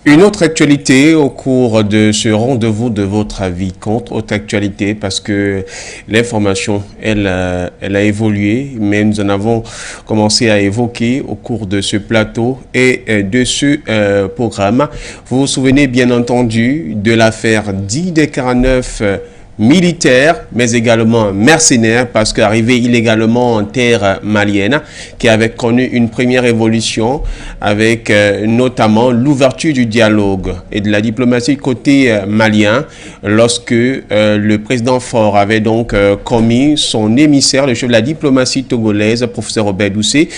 Une autre actualité au cours de ce rendez-vous de votre avis compte, autre actualité parce que l'information, elle a évolué, mais nous en avons commencé à évoquer au cours de ce plateau et de ce programme. Vous vous souvenez bien entendu de l'affaire d'ID49 militaire, mais également mercenaire, parce qu'arrivé illégalement en terre malienne, qui avait connu une première évolution avec notamment l'ouverture du dialogue et de la diplomatie côté malien, lorsque le président Faure avait donc commis son émissaire, le chef de la diplomatie togolaise, professeur Robert Doucet,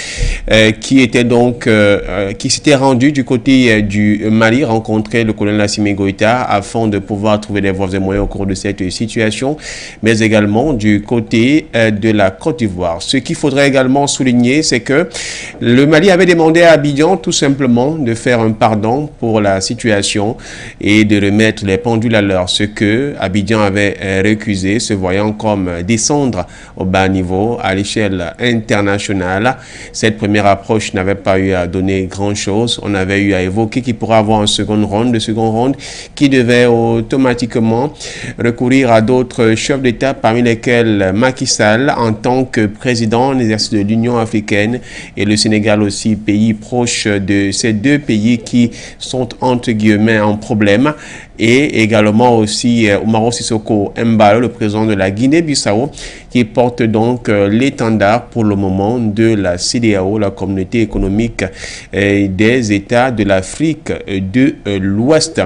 qui s'était rendu du côté du Mali, rencontrer le colonel Assimi Goïta afin de pouvoir trouver des voies et moyens au cours de cette situation, mais également du côté de la Côte d'Ivoire. Ce qu'il faudrait également souligner, c'est que le Mali avait demandé à Abidjan tout simplement de faire un pardon pour la situation et de remettre les pendules à l'heure, ce que Abidjan avait récusé, se voyant comme descendre au bas niveau à l'échelle internationale. Cette première approche n'avait pas eu à donner grand-chose. On avait eu à évoquer qu'il pourrait avoir un second round qui devait automatiquement recourir à d'autres chefs d'État, parmi lesquels Macky Sall en tant que président en exercice de l'Union africaine, et le Sénégal aussi, pays proche de ces deux pays qui sont entre guillemets en problème, et également aussi Umaro Sissoko Embalo, le président de la Guinée-Bissau, qui porte donc l'étendard pour le moment de la CEDEAO, la communauté économique des États de l'Afrique de l'Ouest.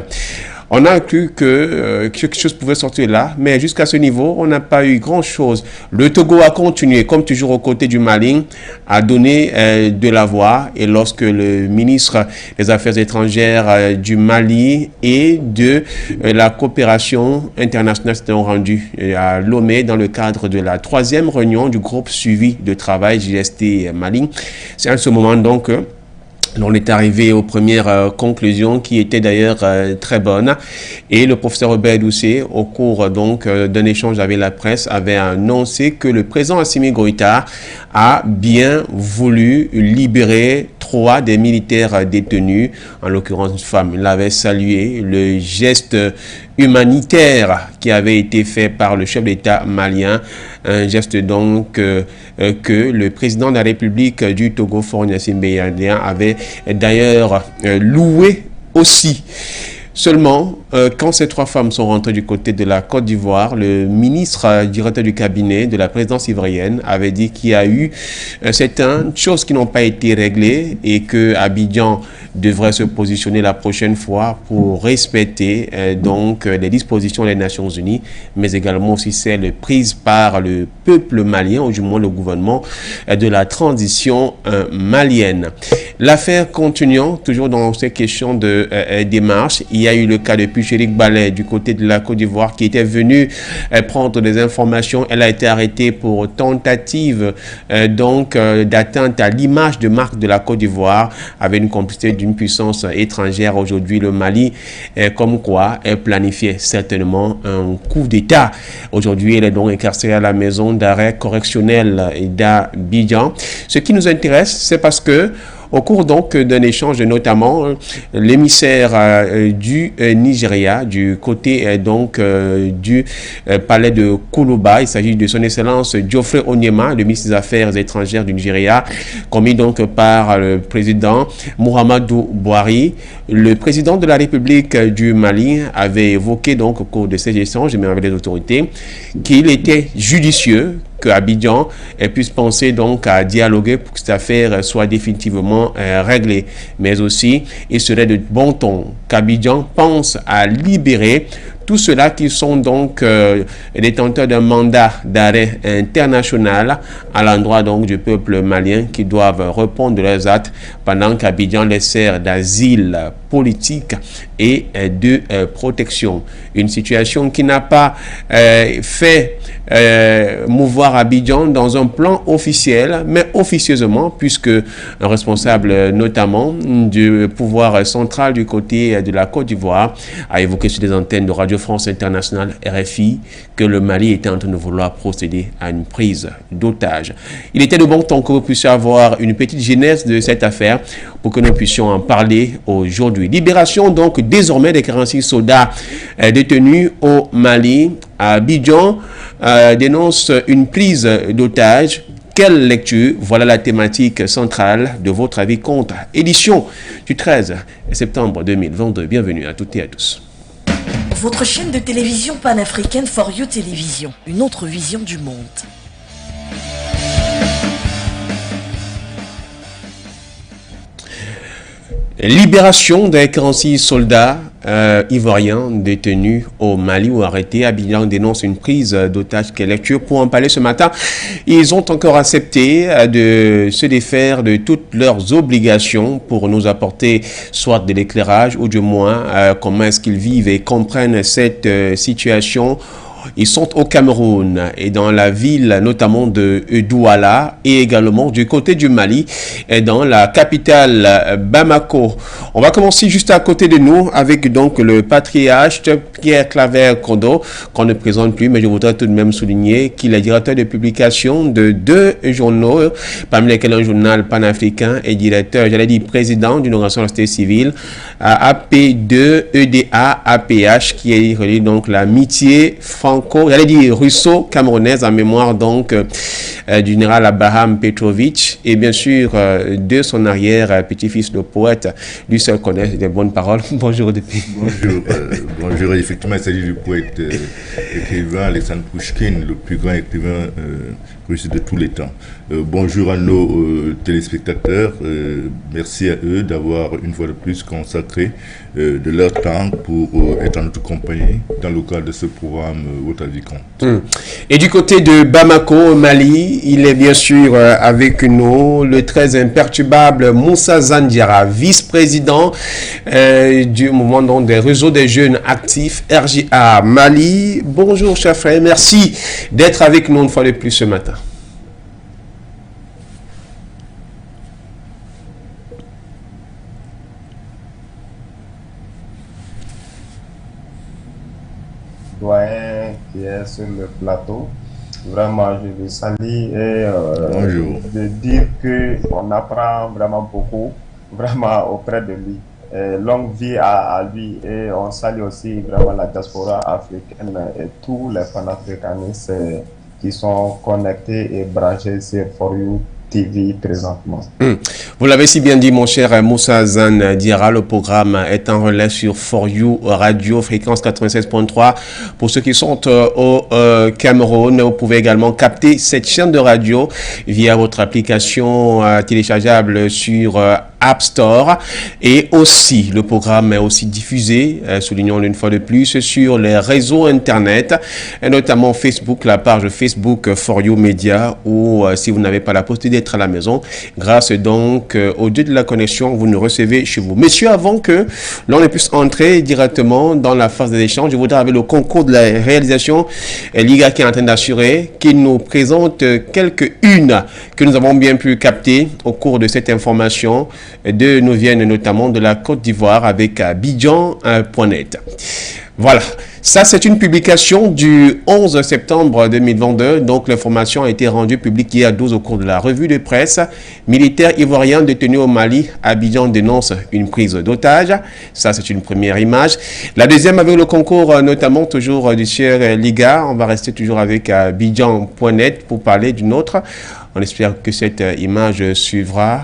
On a cru que quelque chose pouvait sortir là, mais jusqu'à ce niveau, on n'a pas eu grand-chose. Le Togo a continué, comme toujours aux côtés du Mali, à donner de la voix. Et lorsque le ministre des Affaires étrangères du Mali et de la coopération internationale s'étaient rendus à Lomé dans le cadre de la 3e réunion du groupe suivi de travail JST Mali, c'est à ce moment donc on est arrivé aux premières conclusions qui étaient d'ailleurs très bonnes, et le professeur Robert Doucet, au cours donc d'un échange avec la presse, avait annoncé que le président Assimi Goïta a bien voulu libérer 3 des militaires détenus, en l'occurrence une femme. Il avait salué le geste humanitaire qui avait été fait par le chef d'État malien, un geste donc que le président de la République du Togo, Faure Gnassingbé Béadien, avait d'ailleurs loué aussi. Seulement, quand ces 3 femmes sont rentrées du côté de la Côte d'Ivoire, le ministre directeur du cabinet de la présidence ivoirienne avait dit qu'il y a eu certaines choses qui n'ont pas été réglées et que Abidjan devrait se positionner la prochaine fois pour respecter donc les dispositions des Nations Unies, mais également aussi celles prises par le peuple malien, ou du moins le gouvernement de la transition malienne. L'affaire continuant, toujours dans ces questions de démarche, il y a eu le cas de Pucherik Ballet du côté de la Côte d'Ivoire qui était venu prendre des informations. Elle a été arrêtée pour tentative d'atteinte à l'image de marque de la Côte d'Ivoire avec une complicité d'une puissance étrangère. Aujourd'hui, le Mali, comme quoi, elle planifiait certainement un coup d'État. Aujourd'hui, elle est donc incarcérée à la maison d'arrêt correctionnel d'Abidjan. Ce qui nous intéresse, c'est parce que au cours donc d'un échange, notamment l'émissaire du Nigeria, du côté du palais de Koulouba, il s'agit de son excellence Geoffrey Onyema, le ministre des Affaires étrangères du Nigeria, commis donc par le président Muhammadu Buhari. Le président de la République du Mali avait évoqué donc au cours de ces échanges, mais avec les autorités, qu'il était judicieux que Abidjan puisse penser donc à dialoguer pour que cette affaire soit définitivement réglée. Mais aussi, il serait de bon ton qu'Abidjan pense à libérer tous ceux-là qui sont donc détenteurs d'un mandat d'arrêt international à l'endroit donc du peuple malien, qui doivent répondre de leurs actes pendant qu'Abidjan les sert d'asile politique et de protection. Une situation qui n'a pas fait mouvoir Abidjan dans un plan officiel, mais officieusement, puisque un responsable notamment du pouvoir central du côté de la Côte d'Ivoire a évoqué sur les antennes de Radio France Internationale RFI que le Mali était en train de vouloir procéder à une prise d'otage. Il était de bon temps que vous puissiez avoir une petite genèse de cette affaire pour que nous puissions en parler aujourd'hui. Libération donc désormais des 46 soldats détenus au Mali. Abidjan dénonce une prise d'otages. Quelle lecture? Voilà la thématique centrale de votre avis compte. Édition du 13 septembre 2022. Bienvenue à toutes et à tous. Votre chaîne de télévision panafricaine For You Télévision, une autre vision du monde. Libération des 46 soldats ivoiriens détenus au Mali ou arrêtés. Abidjan dénonce une prise d'otage. Quelle lecture? Pour en parler ce matin, ils ont encore accepté de se défaire de toutes leurs obligations pour nous apporter soit de l'éclairage ou du moins comment est-ce qu'ils vivent et comprennent cette situation. Ils sont au Cameroun et dans la ville notamment de Douala et également du côté du Mali et dans la capitale Bamako. On va commencer juste à côté de nous avec donc le patriarche Pierre Claver Kondo qu'on ne présente plus, mais je voudrais tout de même souligner qu'il est directeur de publication de 2 journaux, parmi lesquels un journal panafricain et directeur, j'allais dire président d'une organisation de la société civile AP2 EDA APH qui est relié donc l'amitié j'allais dire russo-camerounaise en mémoire donc du général Abraham Petrovic et bien sûr de son arrière-petit-fils, le poète, lui seul connaît des bonnes paroles. Bonjour depuis. Bonjour, effectivement il s'agit du poète écrivain Alexandre Pouchkine, le plus grand écrivain russe de tous les temps. Bonjour à nos téléspectateurs, merci à eux d'avoir une fois de plus consacré de leur temps pour être en notre compagnie dans le cadre de ce programme Votre avis compte. Et du côté de Bamako, au Mali, il est bien sûr avec nous le très imperturbable Moussa Zandiara, vice-président du mouvement donc, des réseaux des jeunes actifs RJA Mali. Bonjour cher frère, merci d'être avec nous une fois de plus ce matin. Doyen qui est sur le plateau. Vraiment, je le salue et de dire qu'on apprend vraiment beaucoup, vraiment auprès de lui. Longue vie à lui et on salue aussi vraiment la diaspora africaine et tous les panafricanistes qui sont connectés et branchés sur For You TV présentement. Vous l'avez si bien dit mon cher Moussa Zandiara, le programme est en relais sur For You Radio, fréquence 96.3. Pour ceux qui sont au Cameroun, vous pouvez également capter cette chaîne de radio via votre application téléchargeable sur App Store et aussi le programme est aussi diffusé, soulignons une fois de plus, sur les réseaux internet et notamment Facebook, la page Facebook For You Media où si vous n'avez pas la possibilité d'être à la maison, grâce donc au dieu de la connexion, vous nous recevez chez vous. Messieurs, avant que l'on ne puisse entrer directement dans la phase des échanges, je voudrais avec le concours de la réalisation, Liga qui est en train d'assurer, qu'il nous présente quelques-unes que nous avons bien pu capter au cours de cette information. Deux nous viennent notamment de la Côte d'Ivoire avec Abidjan.net. Voilà, ça c'est une publication du 11 septembre 2022, donc l'information a été rendue publique hier 12 au cours de la revue de presse. Militaires ivoiriens détenus au Mali, Abidjan dénonce une prise d'otage. Ça c'est une première image. La deuxième avec le concours notamment toujours du cher Liga, on va rester toujours avec Abidjan.net pour parler d'une autre. On espère que cette image suivra.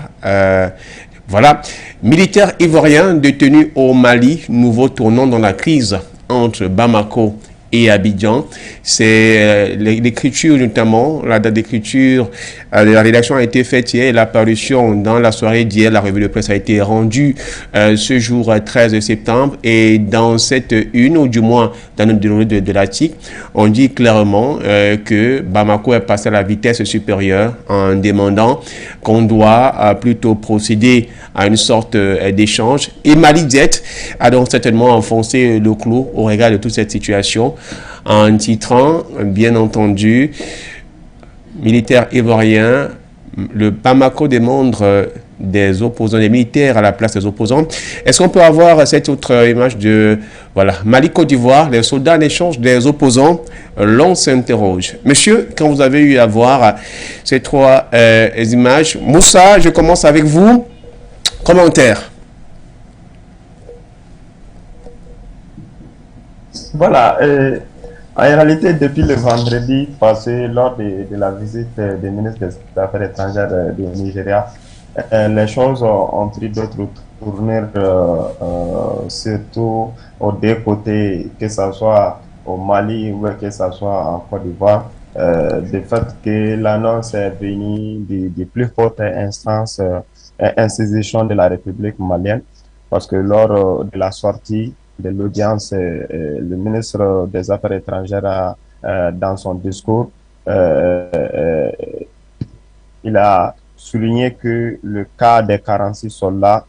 Voilà, militaires ivoiriens détenus au Mali, nouveau tournant dans la crise entre Bamako et Abidjan. C'est l'écriture notamment, la date d'écriture, la rédaction a été faite hier et la parution dans la soirée d'hier, la revue de presse a été rendue ce jour 13 septembre et dans cette une, ou du moins dans le déroulé de l'article, on dit clairement que Bamako est passé à la vitesse supérieure en demandant qu'on doit plutôt procéder à une sorte d'échange. Et Mali a donc certainement enfoncé le clou au regard de toute cette situation en titrant, bien entendu, militaires ivoiriens, le Bamako demande des opposants, des militaires à la place des opposants. Est-ce qu'on peut avoir cette autre image de, voilà, Mali-Côte d'Ivoire, les soldats en échange des opposants, l'on s'interroge. Monsieur, quand vous avez eu à voir ces trois images, Moussa, je commence avec vous. Commentaire. Voilà, en réalité, depuis le vendredi passé, lors de la visite des ministres des Affaires étrangères du Nigeria, les choses ont pris d'autres tournures, surtout aux deux côtés, que ce soit au Mali ou que ce soit en Côte d'Ivoire. Du fait que l'annonce est venue du plus haute instance, institution de la République malienne, parce que lors de la sortie de l'audience, le ministre des Affaires étrangères dans son discours, il a souligné que le cas des 46 soldats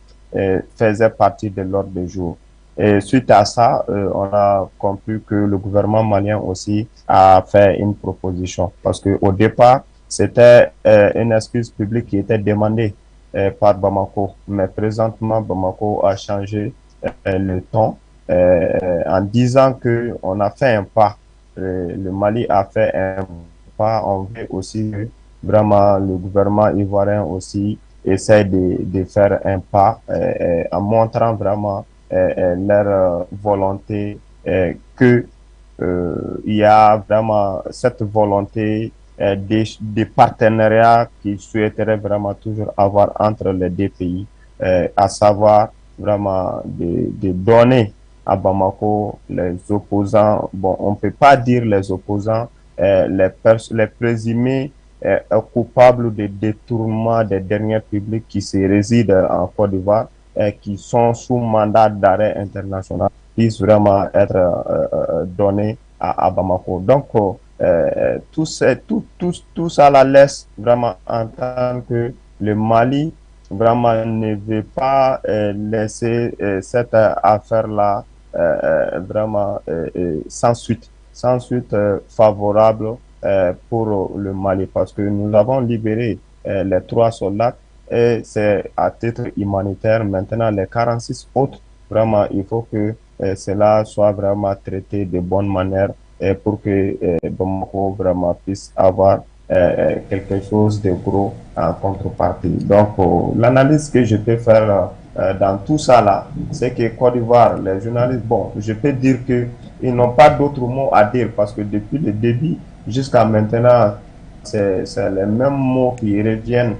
faisait partie de l'ordre du jour. Et suite à ça, on a compris que le gouvernement malien aussi a fait une proposition. Parce qu'au départ, c'était une excuse publique qui était demandée par Bamako. Mais présentement, Bamako a changé le ton en disant qu'on a fait un pas. Le Mali a fait un pas. On veut aussi que vraiment le gouvernement ivoirien aussi essaie de faire un pas en montrant vraiment leur volonté que il y a vraiment cette volonté des partenariats qu'ils souhaiteraient vraiment toujours avoir entre les deux pays, à savoir vraiment de donner à Bamako les opposants, bon, on peut pas dire les opposants, les présumés coupables de détournement des derniers publics qui se résident en Côte d'Ivoire, qui sont sous mandat d'arrêt international, puissent vraiment être donnés à Bamako. Donc, tout ça la laisse vraiment entendre que le Mali vraiment ne veut pas laisser cette affaire-là vraiment sans suite favorable pour le Mali, parce que nous avons libéré les 3 soldats et c'est à titre humanitaire. Maintenant, les 46 autres, vraiment, il faut que cela soit vraiment traité de bonne manière pour que Bamako vraiment puisse avoir quelque chose de gros en contrepartie. Donc, l'analyse que je peux faire dans tout ça là, c'est que Côte d'Ivoire, les journalistes, bon, je peux dire que ils n'ont pas d'autres mots à dire, parce que depuis le début jusqu'à maintenant, c'est les mêmes mots qui reviennent.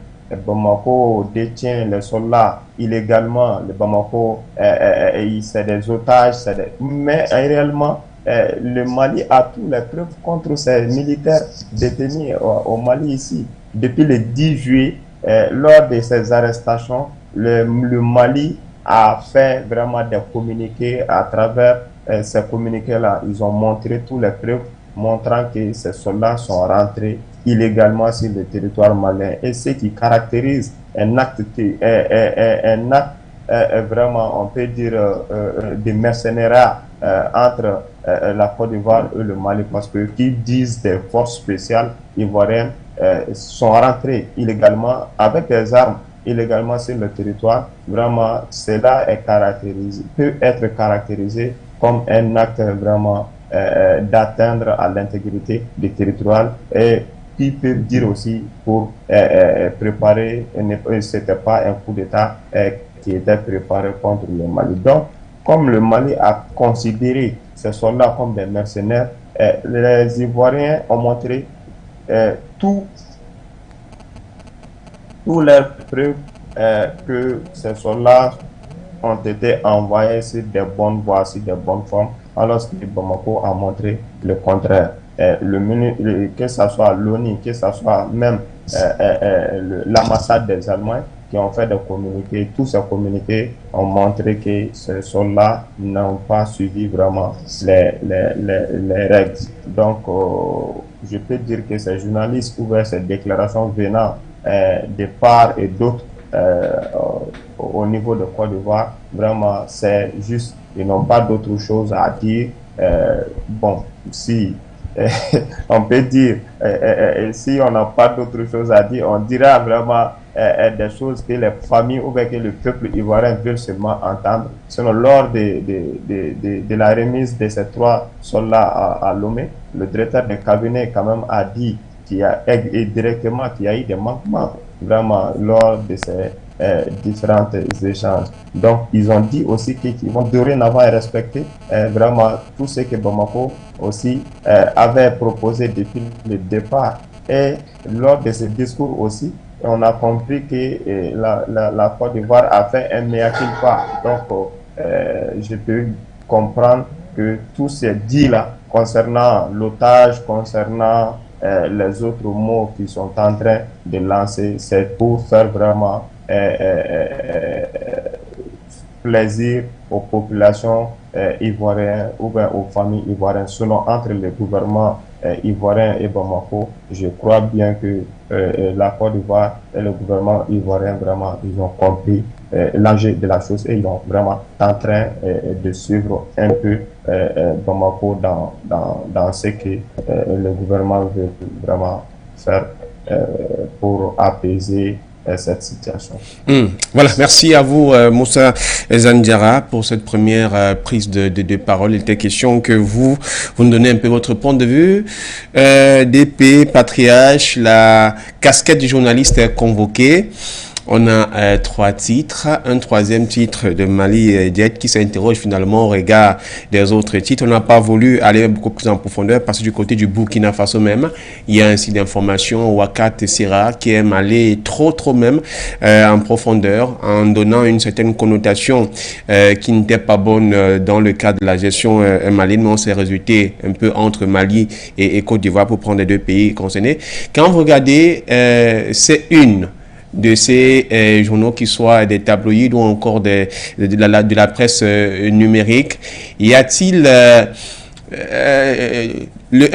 Bamako détient les soldats illégalement. Le Bamako, c'est des otages, mais réellement, le Mali a tous les preuves contre ces militaires détenus au Mali ici. Depuis le 10 juillet, lors de ces arrestations, le Mali a fait vraiment des communiqués. À travers ces communiqués-là, ils ont montré tous les preuves montrant que ces soldats sont rentrés illégalement sur le territoire malien. Et ce qui caractérise un acte vraiment, on peut dire, de mercenariat entre la Côte d'Ivoire et le Mali, parce que qui disent des forces spéciales ivoiriennes sont rentrées illégalement avec des armes illégalement sur le territoire. Vraiment, cela est peut être caractérisé comme un acte vraiment d'atteindre à l'intégrité du territoire, et qui peut dire aussi pour préparer, c'était pas un coup d'État qui était préparé contre le Mali. Donc, comme le Mali a considéré ces soldats comme des mercenaires, les Ivoiriens ont montré tous leurs preuves que ces soldats ont été envoyés sur des bonnes voies, sur des bonnes formes, alors que Bamako a montré le contraire. Que ce soit l'ONU, que ce soit même l'ambassade des Allemands qui ont fait des communiqués, tous ces communiqués ont montré que ces soldats n'ont pas suivi vraiment les règles. Donc, je peux dire que ces journalistes ouvrent ces déclarations venant de part et d'autre au niveau de Côte d'Ivoire. Vraiment, c'est juste, ils n'ont pas d'autre chose à dire. Bon, si on peut dire, si on n'a pas d'autre chose à dire, on dira vraiment des choses que les familles ou bien que le peuple ivoirien veut seulement entendre. Sinon, lors de la remise de ces 3 soldats à Lomé, le directeur du cabinet quand même a dit qu'il y a directement qu'il y a eu des manquements vraiment lors de ces différents échanges. Donc, ils ont dit aussi qu'ils vont dorénavant respecter vraiment tout ce que Bamako aussi avait proposé depuis le départ. Et lors de ce discours aussi, on a compris que la Côte d'Ivoire a fait un mea culpa. Donc, je peux comprendre que tout ce dit-là concernant l'otage, concernant les autres mots qui sont en train de lancer, c'est pour faire vraiment plaisir aux populations ivoiriennes ou bien aux familles ivoiriennes. Selon entre les gouvernements ivoiriens et Bamako, je crois bien que la Côte d'Ivoire et le gouvernement ivoirien, vraiment, ils ont compris l'enjeu de la chose et ils sont vraiment en train de suivre un peu Bamako dans ce que le gouvernement veut vraiment faire pour apaiser cette situation. Voilà, merci à vous Moussa Zandiara pour cette première prise de parole. Il était question que vous nous donnez un peu votre point de vue. DP, Patriarche, la casquette du journaliste est convoquée. On a 3 titres, un 3e titre de Mali Diet qui s'interroge finalement au regard des autres titres. On n'a pas voulu aller beaucoup plus en profondeur parce que du côté du Burkina Faso même, il y a un site d'information, Wakat Sira, qui aime aller trop même en profondeur en donnant une certaine connotation qui n'était pas bonne dans le cadre de la gestion malienne, mais on s'est résulté un peu entre Mali et Côte d'Ivoire pour prendre les 2 pays concernés. Quand vous regardez, c'est une de ces journaux qui soient des tabloïds ou encore de la presse numérique, y a-t-il un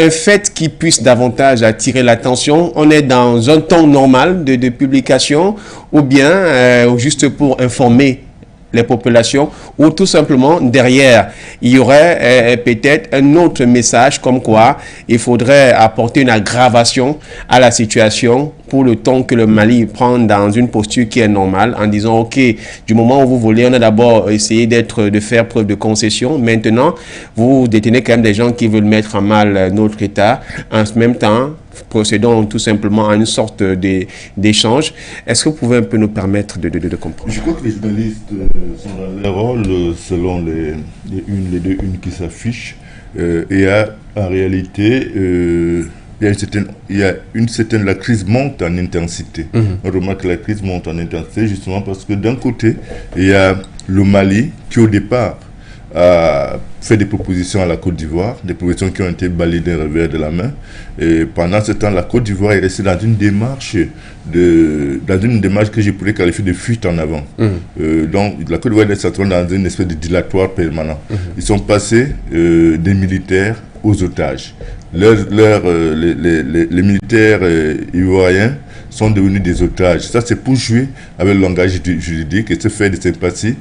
fait qui puisse davantage attirer l'attention? On est dans un ton normal de publication ou bien juste pour informer les populations, ou tout simplement derrière il y aurait peut-être un autre message comme quoi il faudrait apporter une aggravation à la situation pour le temps que le Mali prend dans une posture qui est normale en disant ok, du moment où vous voulez, on a d'abord essayé de faire preuve de concession, maintenant vous détenez quand même des gens qui veulent mettre en mal notre État, en même temps procédons tout simplement à une sorte d'échange. Est-ce que vous pouvez un peu nous permettre de comprendre? Je crois que les journalistes sont dans leur rôle selon les 2 unes qui s'affichent. Et en réalité, la crise monte en intensité. On remarque que la crise monte en intensité justement parce que d'un côté, il y a le Mali qui au départ a fait des propositions à la Côte d'Ivoire, des propositions qui ont été balayées d'un revers de la main. Et pendant ce temps, la Côte d'Ivoire est restée dans une démarche que je pourrais qualifier de fuite en avant. Donc, la Côte d'Ivoire est dans une espèce de dilatoire permanent. Ils sont passés des militaires aux otages. Les militaires ivoiriens sont devenus des otages. Ça, c'est pour jouer avec le langage juridique et se faire des sympathies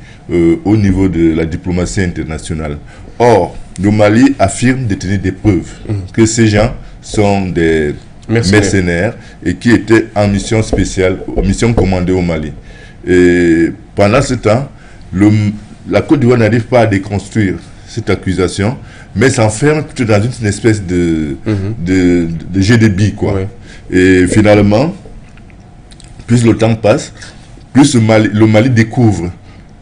au niveau de la diplomatie internationale. Or, le Mali affirme détenir des preuves que ces gens sont des mercenaires et qui étaient en mission spéciale, en mission commandée au Mali. Et pendant ce temps, la Côte d'Ivoire n'arrive pas à déconstruire cette accusation, mais s'enferme plutôt dans une espèce de jeu de billes, quoi. Et finalement, plus le temps passe, plus le Mali découvre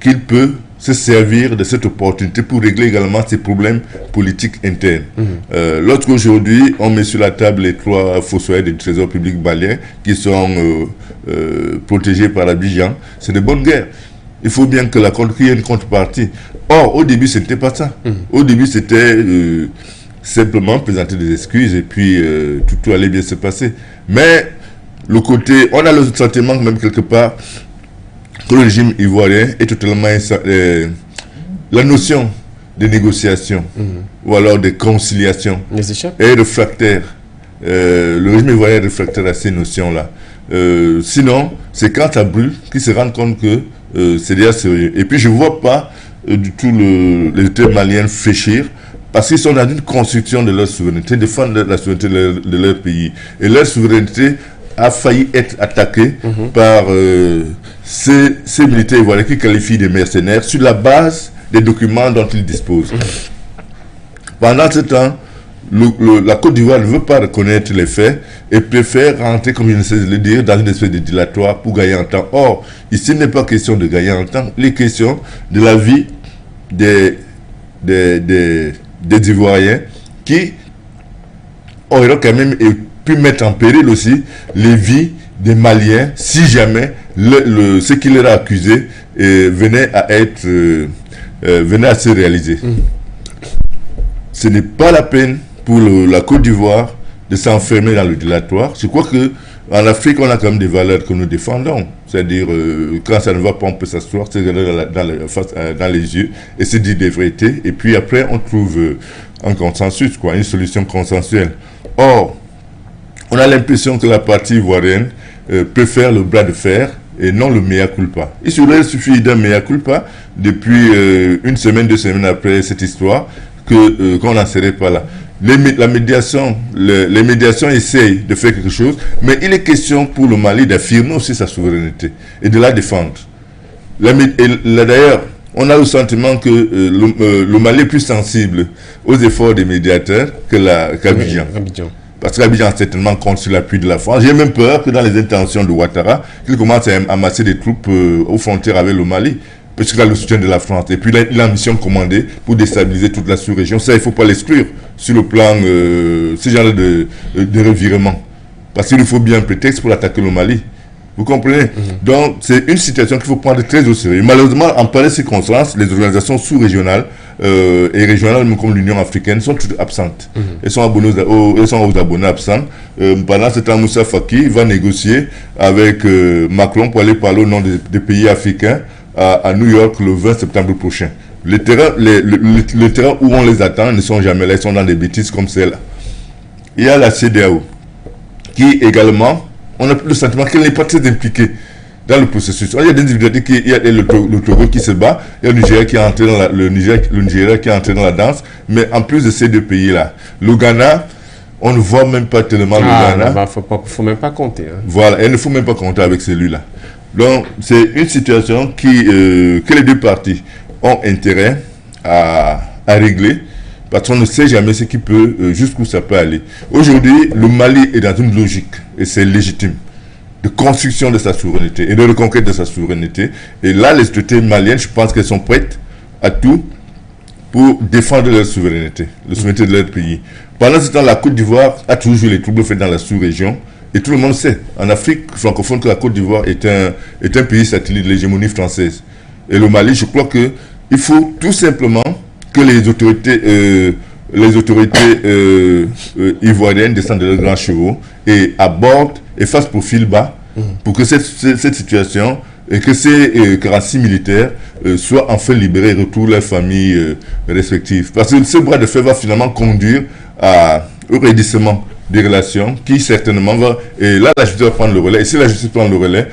qu'il peut se servir de cette opportunité pour régler également ses problèmes politiques internes. Lorsqu'aujourd'hui, on met sur la table les 3 fossoyeurs du trésor public malien qui sont protégés par Abidjan, c'est de bonne guerre. Il faut bien que qu'il y ait une contrepartie. Or, au début, ce n'était pas ça. Au début, c'était simplement présenter des excuses et puis tout allait bien se passer. Mais le côté, on a le sentiment même quelque part que le régime ivoirien est totalement la notion de négociation ou alors de conciliation est réfractaire. Le régime ivoirien est réfractaire à ces notions-là. Sinon, c'est quand ça brûle qu'ils se rendent compte que c'est déjà sérieux. Et puis je ne vois pas du tout les États maliens fléchir parce qu'ils sont dans une construction de leur souveraineté, défendre la souveraineté de leur pays. Et leur souveraineté a failli être attaquée par ces militaires ivoiriens qui qualifient de mercenaires sur la base des documents dont ils disposent. Pendant ce temps, la Côte d'Ivoire ne veut pas reconnaître les faits et préfère rentrer, comme je ne sais le dire, dans une espèce de dilatoire pour gagner en temps. Or, ici, il n'est pas question de gagner en temps, il est question de la vie des Ivoiriens qui auraient quand même pu mettre en péril aussi les vies des Maliens si jamais ce qui leur a accusé venait à se réaliser. Ce n'est pas la peine pour la Côte d'Ivoire de s'enfermer dans le dilatoire. Je crois qu'en Afrique, on a quand même des valeurs que nous défendons. C'est-à-dire, quand ça ne va pas, on peut s'asseoir, se regarder dans les yeux et se dire des vérités. Et puis après, on trouve un consensus, une solution consensuelle. Or, on a l'impression que la partie ivoirienne préfère le bras de fer et non le mea culpa. Il suffit d'un mea culpa depuis une semaine, 2 semaines après cette histoire qu'on n'en serait pas là. Les médiations essayent de faire quelque chose, mais il est question pour le Mali d'affirmer aussi sa souveraineté et de la défendre. D'ailleurs, on a le sentiment que le Mali est plus sensible aux efforts des médiateurs qu'Abidjan. Parce qu'Abidjan certainement compte sur l'appui de la France. J'ai même peur que dans les intentions de Ouattara, qu'il commence à amasser des troupes aux frontières avec le Mali, parce qu'il a le soutien de la France. Et puis il a une mission commandée pour déstabiliser toute la sous-région. Ça, il ne faut pas l'exclure sur le plan ce genre de revirement. Parce qu'il faut bien un prétexte pour attaquer le Mali. Vous comprenez? Donc, c'est une situation qu'il faut prendre très au sérieux. Malheureusement, en pareille circonstance, les organisations sous-régionales et régionales, comme l'Union africaine, sont toutes absentes. Elles sont aux abonnés absents. Pendant ce temps, Moussa Faki va négocier avec Macron pour aller parler au nom des pays africains à New York le 20 septembre prochain. Les terrains où on les attend ne sont jamais là, ils sont dans des bêtises comme celle-là. Il y a la CEDEAO, qui également, on a le sentiment qu'elle n'est pas très impliquée dans le processus. Il y a des individus, il y a le Togo qui se bat, il y a le Nigeria qui est entré dans le Nigeria qui est entré dans la danse, mais en plus de ces deux pays-là, le Ghana, on ne voit même pas tellement le Ghana. Il ne faut même pas compter. Voilà, il ne faut même pas compter avec celui-là. Donc, c'est une situation que les deux parties ont intérêt à régler, parce qu'on ne sait jamais ce qui peut, jusqu'où ça peut aller. Aujourd'hui, le Mali est dans une logique, et c'est légitime, de construction de sa souveraineté et de reconquête de sa souveraineté. Et là, les autorités maliennes, je pense qu'elles sont prêtes à tout pour défendre leur souveraineté, la souveraineté de leur pays. Pendant ce temps, la Côte d'Ivoire a toujours joué les troubles faits dans la sous-région. Et tout le monde sait, en Afrique francophone, que la Côte d'Ivoire est un pays satellite de l'hégémonie française. Et le Mali, je crois qu'il faut tout simplement que les autorités ivoiriennes descendent de leurs grands chevaux et abordent et fassent profil bas pour que cette situation et que ces 46 militaires soient enfin libérés et retrouvent leurs familles respectives. Parce que ce bras de fer va finalement conduire au raidissement des relations qui certainement va... Et là, la justice va prendre le relais. Et si la justice prend le relais,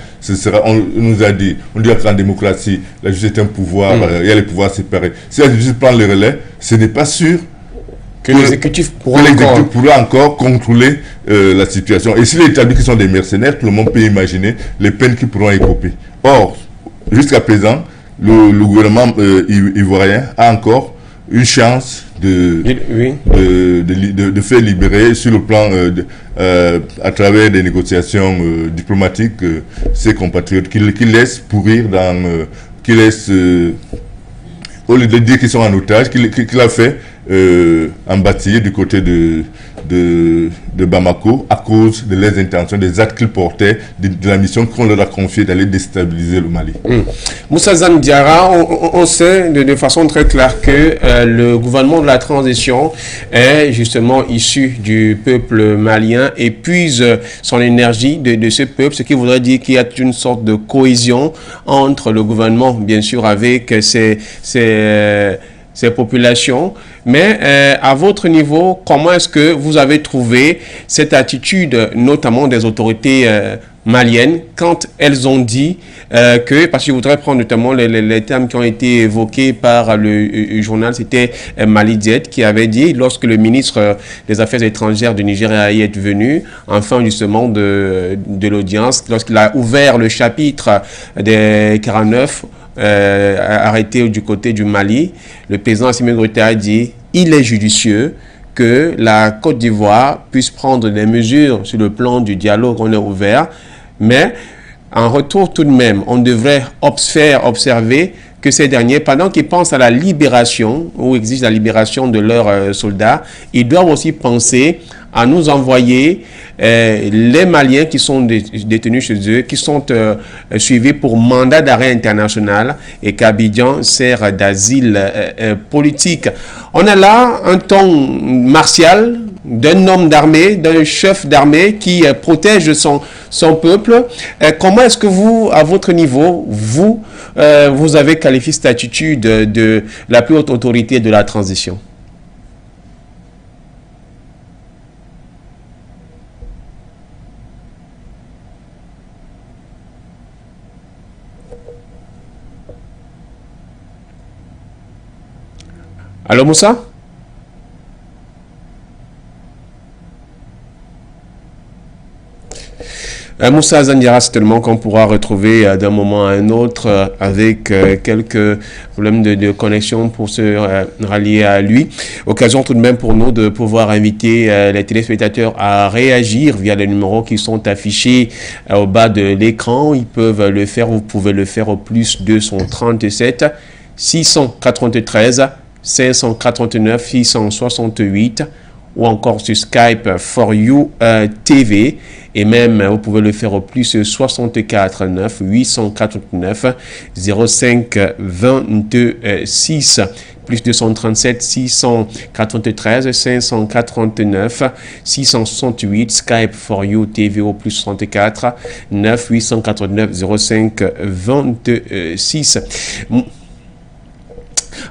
on nous a dit, on dit qu'en démocratie, la justice est un pouvoir, il y a les pouvoirs séparés. Si la justice prend le relais, ce n'est pas sûr que l'exécutif pourra encore contrôler la situation. Et s'il est établi qu'ils sont des mercenaires, tout le monde peut imaginer les peines qu'ils pourront écoper. Or, jusqu'à présent, le gouvernement ivoirien a encore une chance de faire libérer sur le plan à travers des négociations diplomatiques ses compatriotes qui laissent pourrir qui laissent au lieu de dire qu'ils sont en otage, qu'il a fait en bâtiment du côté de Bamako à cause de leurs intentions, des actes qu'ils portaient, de la mission qu'on leur a confiée d'aller déstabiliser le Mali. Moussa Zan Diarra, on sait de façon très claire que le gouvernement de la transition est justement issu du peuple malien et puise son énergie de ce peuple, ce qui voudrait dire qu'il y a une sorte de cohésion entre le gouvernement, bien sûr, avec ces populations. Mais à votre niveau, comment est-ce que vous avez trouvé cette attitude, notamment des autorités maliennes, quand elles ont dit que, parce que je voudrais prendre notamment les termes qui ont été évoqués par le journal, c'était Mali Diet qui avait dit, lorsque le ministre des Affaires étrangères du Nigeria est venu, en fin justement de l'audience, lorsqu'il a ouvert le chapitre des 49, arrêté du côté du Mali, le président Assimi Goïta a dit il est judicieux que la Côte d'Ivoire puisse prendre des mesures sur le plan du dialogue. On est ouvert, mais en retour tout de même, on devrait faire observer que ces derniers, pendant qu'ils pensent à la libération, ou exige la libération de leurs soldats, ils doivent aussi penser à nous envoyer les Maliens qui sont détenus chez eux, qui sont suivis pour mandat d'arrêt international et qu'Abidjan sert d'asile politique. On a là un ton martial d'un homme d'armée, d'un chef d'armée qui protège son peuple. Comment est-ce que vous, à votre niveau, vous avez qualifié cette attitude de la plus haute autorité de la transition? Allô, Moussa? Moussa Zandiara, certainement qu'on pourra retrouver d'un moment à un autre avec quelques problèmes de connexion pour se rallier à lui. Occasion tout de même pour nous de pouvoir inviter les téléspectateurs à réagir via les numéros qui sont affichés au bas de l'écran. Ils peuvent le faire, vous pouvez le faire au plus 237 693 589 668 ou encore sur Skype for You TV, et même vous pouvez le faire au plus 64 9 849 05 26 plus 237 693 549 668 Skype for You TV au plus 64 9 849 05 26.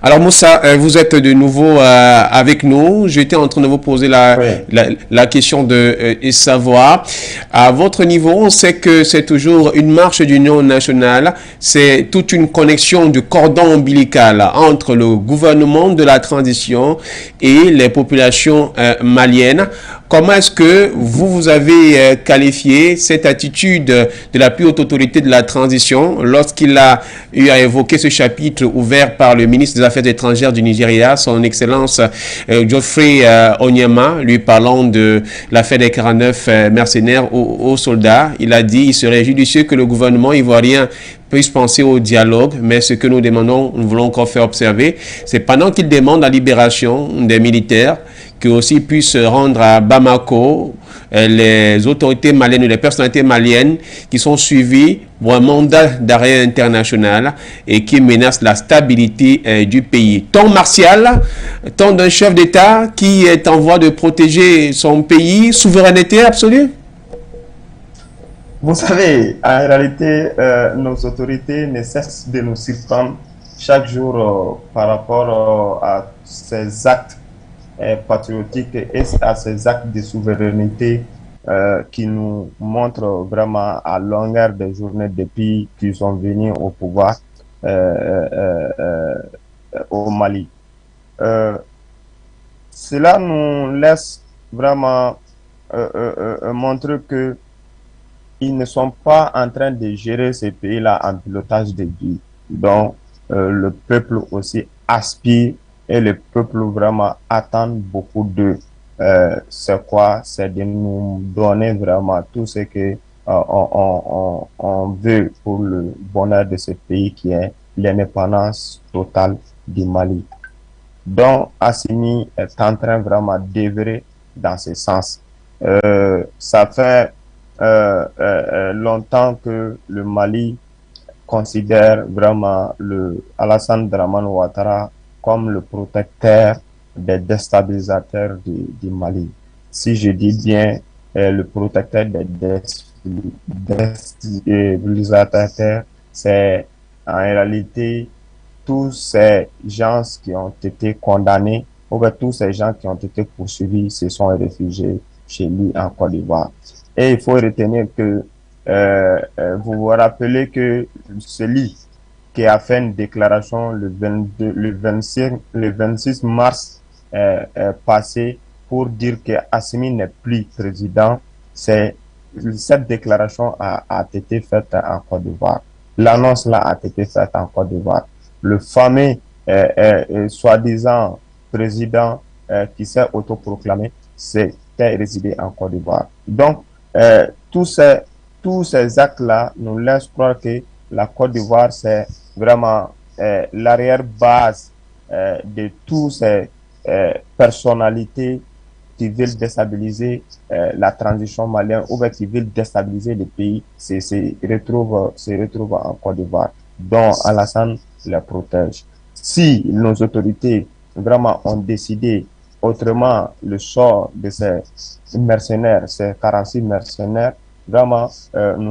Alors Moussa, vous êtes de nouveau avec nous. J'étais en train de vous poser la question de savoir, à votre niveau, on sait que c'est toujours une marche d'union nationale, c'est toute une connexion du cordon ombilical entre le gouvernement de la transition et les populations maliennes. Comment est-ce que vous avez qualifié cette attitude de la plus haute autorité de la transition lorsqu'il a eu à évoquer ce chapitre ouvert par le ministre des Affaires étrangères du Nigeria, son Excellence Geoffrey Onyema, lui parlant de l'affaire des 49 mercenaires aux soldats? Il a dit qu'il serait judicieux que le gouvernement ivoirien puisse penser au dialogue, mais ce que nous demandons, nous voulons encore faire observer, c'est pendant qu'il demande la libération des militaires, que aussi puissent rendre à Bamako les autorités maliennes, les personnalités maliennes qui sont suivies pour un mandat d'arrêt international et qui menacent la stabilité du pays. Ton martial, ton d'un chef d'État qui est en voie de protéger son pays, souveraineté absolue? Vous savez, en réalité, nos autorités ne cessent de nous surprendre chaque jour par rapport à ces actes patriotiques et à ces actes de souveraineté qui nous montrent vraiment à longueur de journée depuis qu'ils sont venus au pouvoir au Mali. Cela nous laisse vraiment montrer que ils ne sont pas en train de gérer ces pays-là en pilotage de vie. Donc, le peuple aussi aspire et le peuple vraiment attend beaucoup d'eux. C'est quoi? C'est de nous donner vraiment tout ce que on veut pour le bonheur de ce pays qui est l'indépendance totale du Mali. Donc, Assimi est en train vraiment d'œuvrer dans ce sens. Ça fait longtemps que le Mali considère vraiment Alassane Dramane Ouattara comme le protecteur des déstabilisateurs du Mali. Si je dis bien le protecteur des déstabilisateurs, c'est en réalité tous ces gens qui ont été condamnés ou bien tous ces gens qui ont été poursuivis se sont réfugiés chez lui en Côte d'Ivoire. Et il faut retenir que vous vous rappelez que celui qui a fait une déclaration le 26 mars passé pour dire que Assimi n'est plus président, cette déclaration a été faite en Côte d'Ivoire. L'annonce là a été faite en Côte d'Ivoire. Le fameux soi-disant président qui s'est autoproclamé, c'était résidé en Côte d'Ivoire. Donc, tous ces actes-là nous laissent croire que la Côte d'Ivoire, c'est vraiment l'arrière-base de toutes ces personnalités qui veulent déstabiliser la transition malienne ou qui veulent déstabiliser le pays, se retrouvent en Côte d'Ivoire, dont Alassane les protège. Si nos autorités vraiment ont décidé autrement le sort de ces mercenaires, ces 46 mercenaires, vraiment,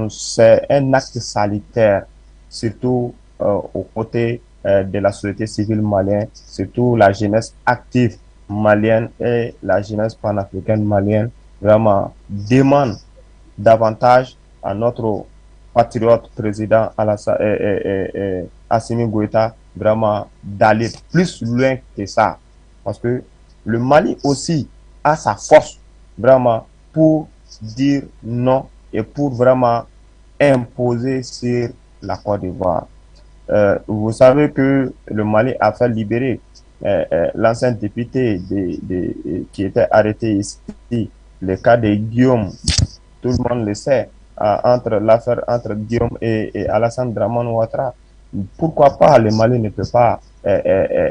c'est un acte salutaire, surtout aux côtés de la société civile malienne, surtout la jeunesse active malienne et la jeunesse panafricaine malienne, vraiment demande davantage à notre patriote président Assimi Goïta vraiment d'aller plus loin que ça. Parce que le Mali aussi a sa force vraiment pour dire non et pour vraiment imposer sur la Côte d'Ivoire. Vous savez que le Mali a fait libérer l'ancien député qui était arrêté ici, le cas de Guillaume, tout le monde le sait, l'affaire entre Guillaume et Alassane Dramane Ouattara. Pourquoi pas le Mali ne peut pas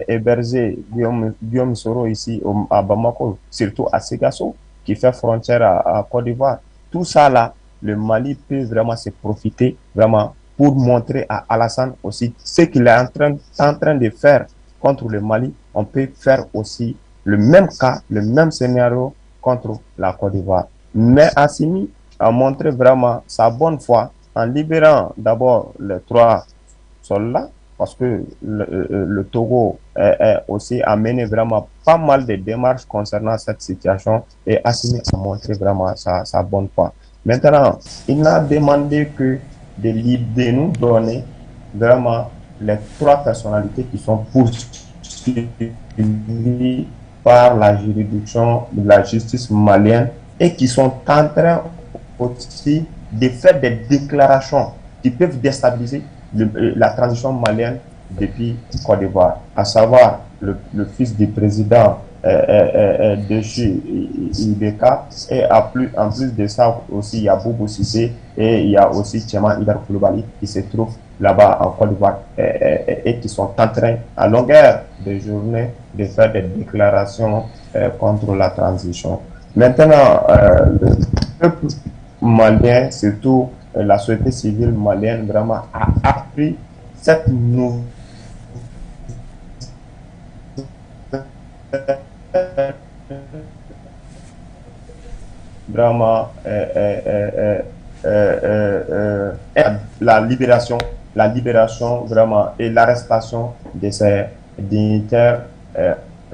héberger Guillaume Soro ici à Bamako, surtout à Ségasso, qui fait frontière à Côte d'Ivoire. Tout ça là, le Mali peut vraiment se profiter vraiment pour montrer à Alassane aussi ce qu'il est en train de faire contre le Mali. On peut faire aussi le même cas, le même scénario contre la Côte d'Ivoire. Mais Assimi a montré vraiment sa bonne foi en libérant d'abord les 3 soldats, parce que le Togo est aussi a mené vraiment pas mal de démarches concernant cette situation, et Assimi a montré vraiment sa bonne foi. Maintenant, il n'a demandé que de nous donner vraiment les 3 personnalités qui sont poursuivies par la juridiction de la justice malienne et qui sont en train aussi de faire des déclarations qui peuvent déstabiliser la transition malienne depuis Côte d'Ivoire, à savoir le fils du président déchu Ibeka, et en plus de ça aussi il y a Boubou Cissé et il y a aussi Tchema Idar Koulibaly qui se trouvent là-bas en Côte d'Ivoire et qui sont en train à longueur de journée de faire des déclarations contre la transition. Maintenant, le peuple malien, surtout la société civile malienne, vraiment a appris cette nouvelle vraiment la libération vraiment et l'arrestation de ces dignitaires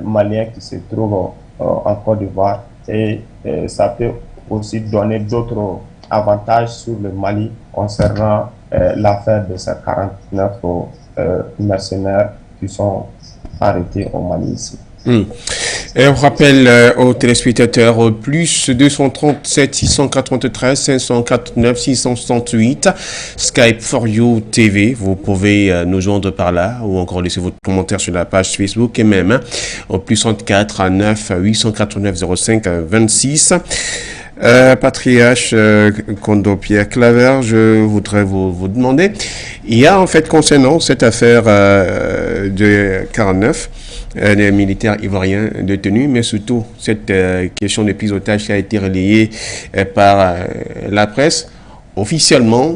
maliens qui se trouvent en Côte d'Ivoire, et ça peut aussi donner d'autres avantages sur le Mali concernant l'affaire de ces 49 mercenaires qui sont arrêtés au Mali ici. Et on rappelle aux téléspectateurs plus 237 693 549 668 Skype for You TV. Vous pouvez nous joindre par là ou encore laisser votre commentaire sur la page Facebook et même au plus 34 9 889 05 26. Patriarche Kondo Pierre Claver, je voudrais vous demander, il y a en fait concernant cette affaire de 49 des militaires ivoiriens détenus, mais surtout cette question de prise d'otage qui a été relayée par la presse, officiellement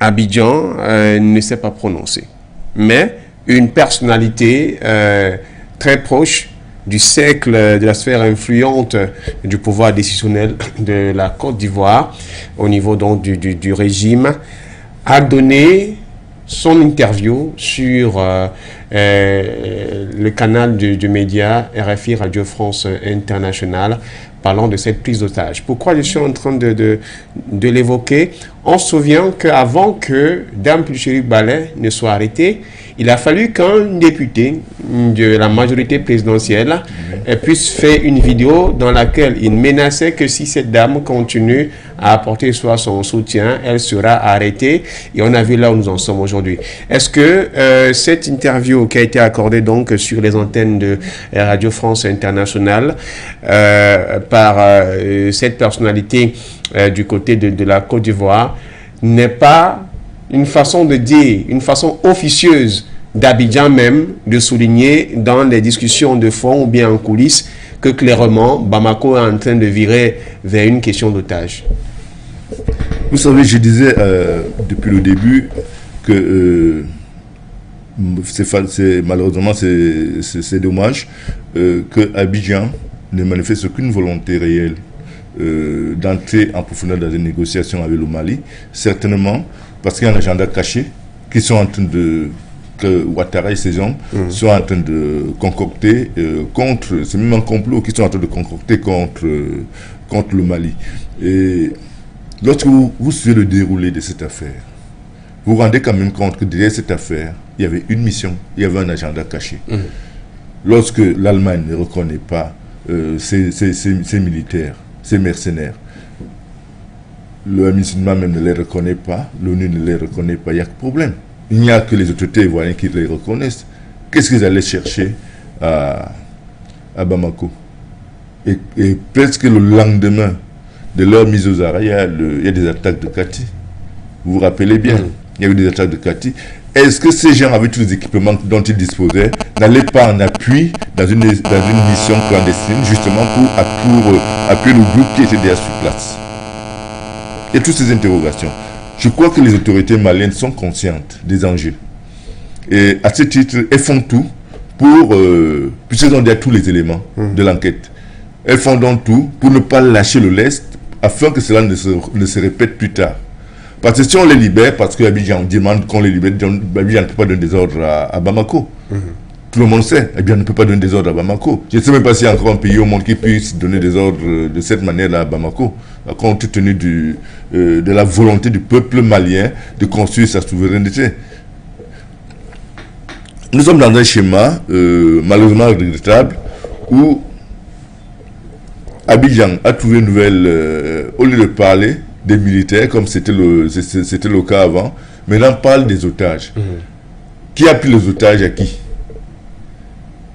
Abidjan ne s'est pas prononcé, mais une personnalité très proche du cercle de la sphère influente du pouvoir décisionnel de la Côte d'Ivoire au niveau donc du régime a donné son interview sur le canal du média RFI Radio France Internationale parlant de cette prise d'otage. Pourquoi je suis en train de l'évoquer? On se souvient qu'avant que Dame Pulchéry Ballet ne soit arrêté, Il a fallu qu'un député de la majorité présidentielle puisse faire une vidéo dans laquelle il menaçait que si cette dame continue à apporter soit son soutien, elle sera arrêtée. Et on a vu là où nous en sommes aujourd'hui. Est-ce que cette interview qui a été accordée donc sur les antennes de Radio France Internationale par cette personnalité du côté de la Côte d'Ivoire n'est pas une façon de dire, une façon officieuse d'Abidjan même de souligner dans les discussions de fond ou bien en coulisses que clairement Bamako est en train de virer vers une question d'otage? Vous savez, je disais depuis le début que malheureusement c'est dommage que Abidjan ne manifeste aucune volonté réelle d'entrer en profondeur dans une négociation avec le Mali, certainement parce qu'il y a un agenda caché qui sont en train de, que Ouattara et ses hommes sont en train de concocter contre, c'est même un complot qu'ils sont en train de concocter contre le Mali. Et lorsque vous suivez le déroulé de cette affaire, vous vous rendez quand même compte que derrière cette affaire, il y avait une mission, il y avait un agenda caché. Lorsque l'Allemagne ne reconnaît pas ses militaires, ses mercenaires, le musulman même ne les reconnaît pas, l'ONU ne les reconnaît pas, il n'y a que problème. Il n'y a que les autorités ivoiriennes qui les reconnaissent. Qu'est-ce qu'ils allaient chercher à Bamako? Et presque le lendemain de leur mise aux arrêts, il y a des attaques de Kati. Vous vous rappelez bien, il y a eu des attaques de Kati. Est-ce que ces gens, avec tous les équipements dont ils disposaient, n'allaient pas en appui dans une mission clandestine, justement pour appuyer le groupe qui était déjà sur place? Il y a toutes ces interrogations. Je crois que les autorités maliennes sont conscientes des enjeux. Et à ce titre, elles font tout puisqu'elles ont déjà tous les éléments de l'enquête. Elles font donc tout pour ne pas lâcher le lest, afin que cela ne se répète plus tard. Parce que si on les libère, parce qu'Abidjan demande qu'on les libère, Abidjan ne peut pas donner des ordres à Bamako. Tout le monde sait, Abidjan ne peut pas donner des ordres à Bamako. Je ne sais même pas s'il y a encore un pays au monde qui puisse donner des ordres de cette manière-là à Bamako, compte tenu de la volonté du peuple malien de construire sa souveraineté. Nous sommes dans un schéma malheureusement regrettable où Abidjan a trouvé une nouvelle, au lieu de parler des militaires, comme c'était le cas avant, maintenant parle des otages. Qui a pris les otages à qui?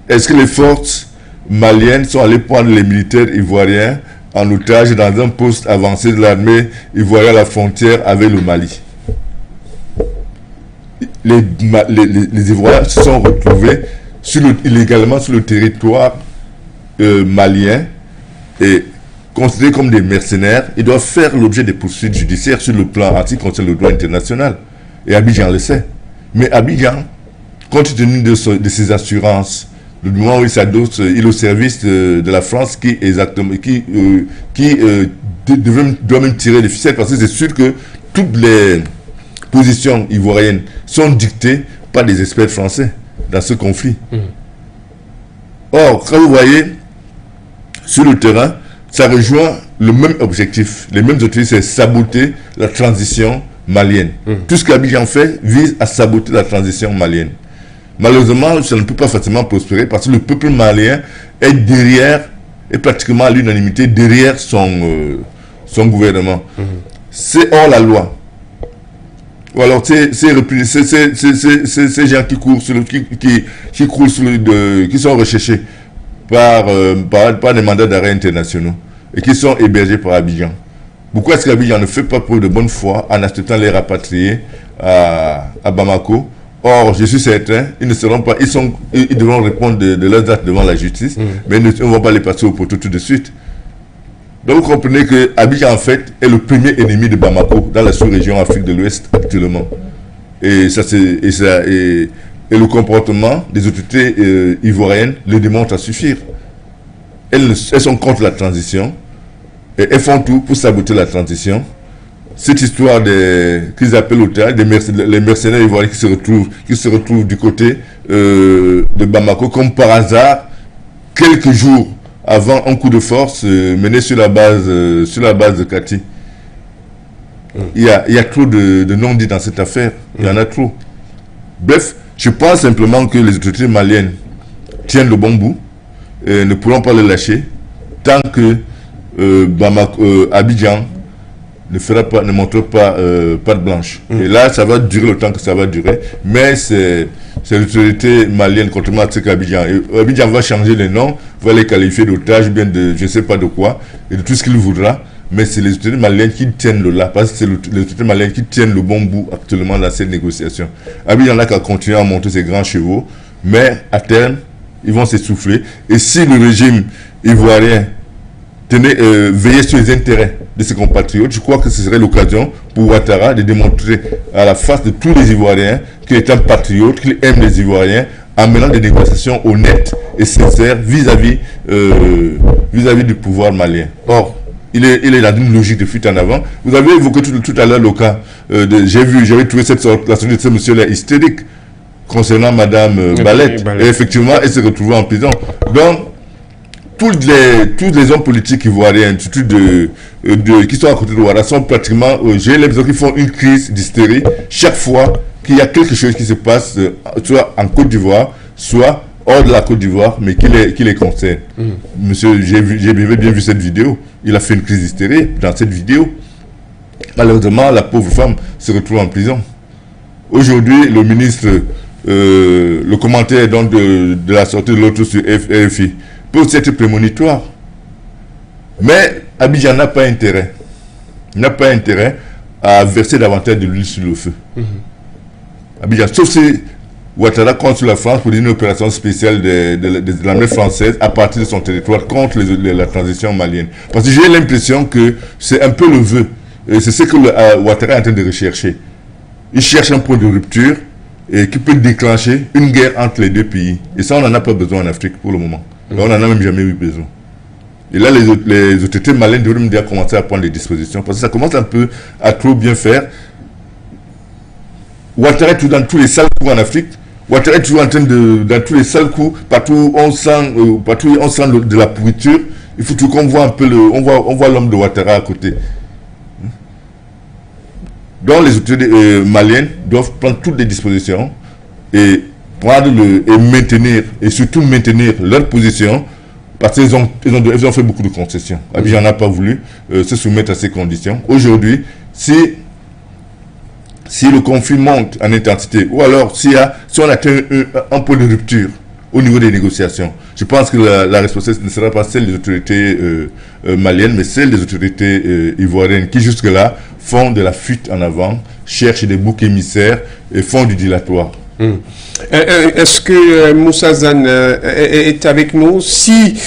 Est-ce que les forces maliennes sont allées prendre les militaires ivoiriens en otage dans un poste avancé de l'armée ivoirienne à la frontière avec le Mali? Les Ivoiriens se sont retrouvés illégalement sur le territoire malien et considérés comme des mercenaires. Ils doivent faire l'objet des poursuites judiciaires sur le plan en ce qui concerne le droit international. Et Abidjan le sait. Mais Abidjan, compte tenu de ses assurances, le moment où il s'adosse, il est au service de la France qui doit même tirer les ficelles, parce que c'est sûr que toutes les positions ivoiriennes sont dictées par des experts français dans ce conflit. Or, quand vous voyez sur le terrain, ça rejoint le même objectif. Les mêmes objectifs, c'est saboter la transition malienne. Tout ce qu'Abidjan fait vise à saboter la transition malienne. Malheureusement, ça ne peut pas facilement prospérer parce que le peuple malien est pratiquement à l'unanimité derrière son gouvernement. C'est hors la loi. Ou alors, ces gens qui sont recherchés par des mandats d'arrêt internationaux et qui sont hébergés par Abidjan. Pourquoi est-ce qu'Abidjan ne fait pas preuve de bonne foi en acceptant les rapatrier à Bamako? Or, je suis certain, ils ne seront pas, ils devront répondre de leurs actes devant la justice, mais ils ne vont pas les passer au poteau tout de suite. Donc, vous comprenez que Abidjan, en fait, est le premier ennemi de Bamako dans la sous-région Afrique de l'Ouest actuellement. Et le comportement des autorités ivoiriennes le démontre à suffire. Elles sont contre la transition et elles font tout pour saboter la transition. Cette histoire qu'ils appellent otages, les mercenaires ivoiriens qui se retrouvent du côté de Bamako, comme par hasard, quelques jours avant un coup de force mené sur la base de Kati. Il y a trop de non-dits dans cette affaire. Il y en a trop. Bref, Je pense simplement que les autorités maliennes tiennent le bon bout, ne pourront pas le lâcher tant que Abidjan ne montre pas patte blanche. Et là, ça va durer le temps que ça va durer. Mais c'est l'autorité malienne, contrairement à ce qu'Abidjan. Abidjan va changer les noms, va les qualifier d'otages, bien de je ne sais pas de quoi, et de tout ce qu'il voudra. Mais c'est les autorités maliennes qui tiennent le là, parce que c'est les autorités maliennes qui tiennent le bon bout actuellement dans cette négociation. Abidjan n'a qu'à continuer à monter ses grands chevaux, mais à terme, ils vont s'essouffler. Et si le régime ivoirien veillait sur les intérêts de ses compatriotes, je crois que ce serait l'occasion pour Ouattara de démontrer à la face de tous les Ivoiriens qu'il est un patriote, qu'il aime les Ivoiriens, en menant des négociations honnêtes et sincères vis-à-vis du pouvoir malien. Or, il est dans une logique de fuite en avant. Vous avez évoqué tout à l'heure le cas, j'avais trouvé la sortie de ce monsieur-là hystérique concernant Madame Balette. Et effectivement, elle s'est retrouvée en prison. Donc, tous les hommes politiques ivoiriens, surtout qui sont à côté de Ouattara, sont pratiquement, j'ai l'impression qu'ils font une crise d'hystérie chaque fois qu'il y a quelque chose qui se passe, soit en Côte d'Ivoire, soit hors de la Côte d'Ivoire, mais qui les concerne. Monsieur, j'ai bien vu cette vidéo. Il a fait une crise d'hystérie dans cette vidéo. Malheureusement, la pauvre femme se retrouve en prison. Aujourd'hui, le ministre, le commentaire donc de la sortie de l'autre sur RFI peut aussi être prémonitoire. Mais Abidjan n'a pas intérêt. N'a pas intérêt à verser davantage de l'huile sur le feu. Abidjan, sauf si Ouattara compte sur la France pour une opération spéciale de l'armée française à partir de son territoire contre la transition malienne. Parce que j'ai l'impression que c'est un peu le vœu. C'est ce que Ouattara est en train de rechercher. Il cherche un point de rupture et qui peut déclencher une guerre entre les deux pays. Et ça, on n'en a pas besoin en Afrique pour le moment. On n'en a même jamais eu besoin. Et là, les autorités maliennes devraient déjà commencer à prendre des dispositions parce que ça commence un peu à trop bien faire. Ouattara est dans tous les sales coups en Afrique. Ouattara est toujours en train dans tous les sales coups, partout où on sent de la pourriture. Il faut tout qu'on voit un peu on voit l'homme de Ouattara à côté. Donc les autorités maliennes doivent prendre toutes les dispositions et maintenir, et surtout maintenir leur position, parce qu'ils ont fait beaucoup de concessions. Abidjan n'a pas voulu se soumettre à ces conditions. Aujourd'hui, si le conflit monte en intensité, ou alors si on atteint un point de rupture au niveau des négociations, je pense que la responsabilité ne sera pas celle des autorités maliennes, mais celle des autorités ivoiriennes qui jusque-là font de la fuite en avant, cherchent des boucs émissaires et font du dilatoire. Est-ce que Moussa Zane est avec nous? Si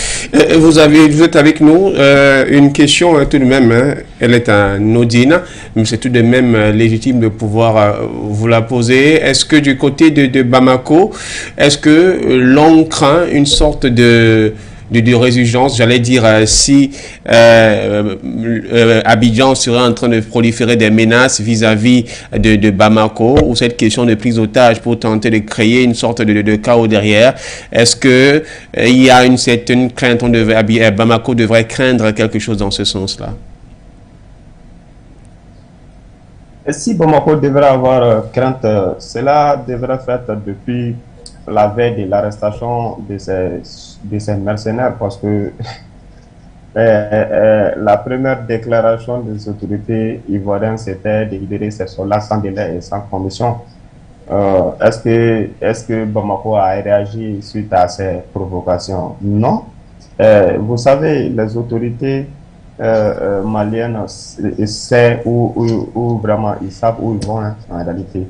vous êtes avec nous, une question tout de même, elle est anodine, mais c'est tout de même légitime de pouvoir vous la poser. Est-ce que du côté de Bamako, est-ce que l'on craint une sorte de résurgence, j'allais dire, si Abidjan serait en train de proliférer des menaces vis-à-vis de Bamako, ou cette question de prise d'otage pour tenter de créer une sorte de chaos derrière, est-ce que il y a une certaine crainte, Bamako devrait craindre quelque chose dans ce sens-là? Et si Bamako devrait avoir crainte, cela devrait être fait depuis la veille de l'arrestation de ces mercenaires, parce que la première déclaration des autorités ivoiriennes, c'était de libérer ces soldats sans délai et sans condition. Est-ce que Bamako a réagi suite à ces provocations? Non. Vous savez, les autorités maliennes savent où vraiment ils savent où ils vont, en réalité.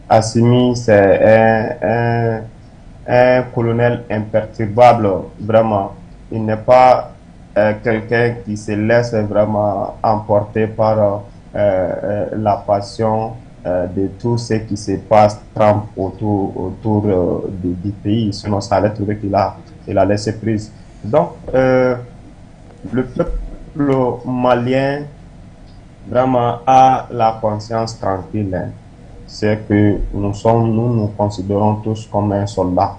Assimi, c'est un colonel imperturbable, vraiment. Il n'est pas quelqu'un qui se laisse vraiment emporter par la passion de tout ce qui se passe autour du pays. Sinon, ça allait trouver qu'il a laissé prise. Donc, le peuple malien vraiment a la conscience tranquille. C'est que nous considérons tous comme un soldat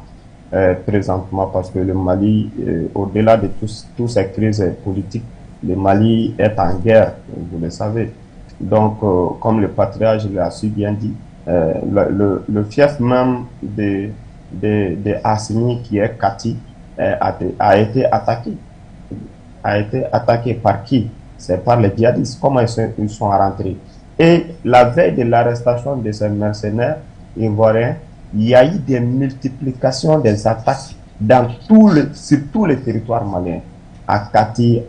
présentement, parce que le Mali, au-delà de toutes ces crises politiques, le Mali est en guerre, vous le savez. Donc, comme le patriarche l'a si bien dit, Le fief même de Assimi, qui est Kati, a été attaqué. A été attaqué par qui? C'est par les djihadistes. Comment ils sont rentrés? Et la veille de l'arrestation de ces mercenaires ivoiriens, il y a eu des multiplications des attaques sur tous les territoires maliens. À Kati,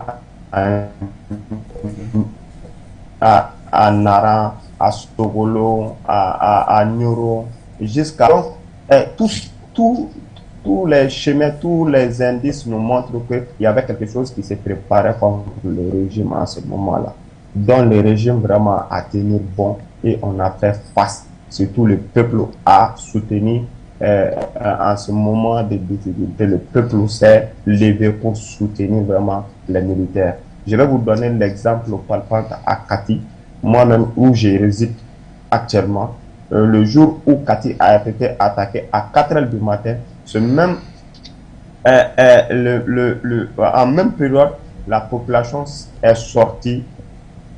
à Nara, à Sogolo, à Nyoro, jusqu'à tous les chemins, tous les indices nous montrent qu'il y avait quelque chose qui se préparait contre le régime à ce moment-là. Donc le régime vraiment a tenu bon et on a fait face. Surtout le peuple a soutenu en ce moment de difficulté. Le peuple s'est levé pour soutenir vraiment les militaires. Je vais vous donner l'exemple palpable à Kati, moi-même où je réside actuellement. Le jour où Kati a été attaqué à 4 h du matin, en même période, la population est sortie.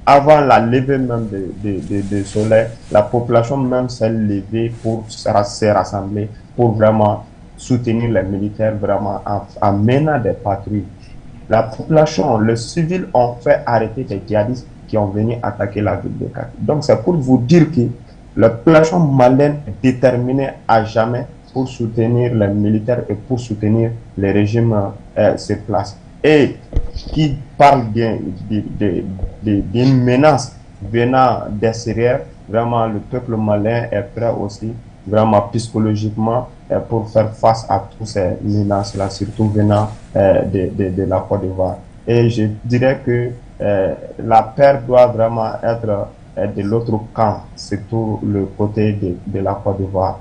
Avant la levée même de soleil, la population même s'est levée pour se rassembler, pour vraiment soutenir les militaires, vraiment en menant des patrouilles. La population, les civils ont fait arrêter des djihadistes qui ont venu attaquer la ville de Kati. Donc c'est pour vous dire que la population malienne est déterminée à jamais pour soutenir les militaires et pour soutenir les régimes sur place. Et qui parle bien d'une menace venant d'extérieur, vraiment le peuple malien est prêt aussi, vraiment psychologiquement, pour faire face à toutes ces menaces-là, surtout venant de la Côte d'Ivoire. Et je dirais que la paix doit vraiment être de l'autre camp, surtout le côté de la Côte d'Ivoire.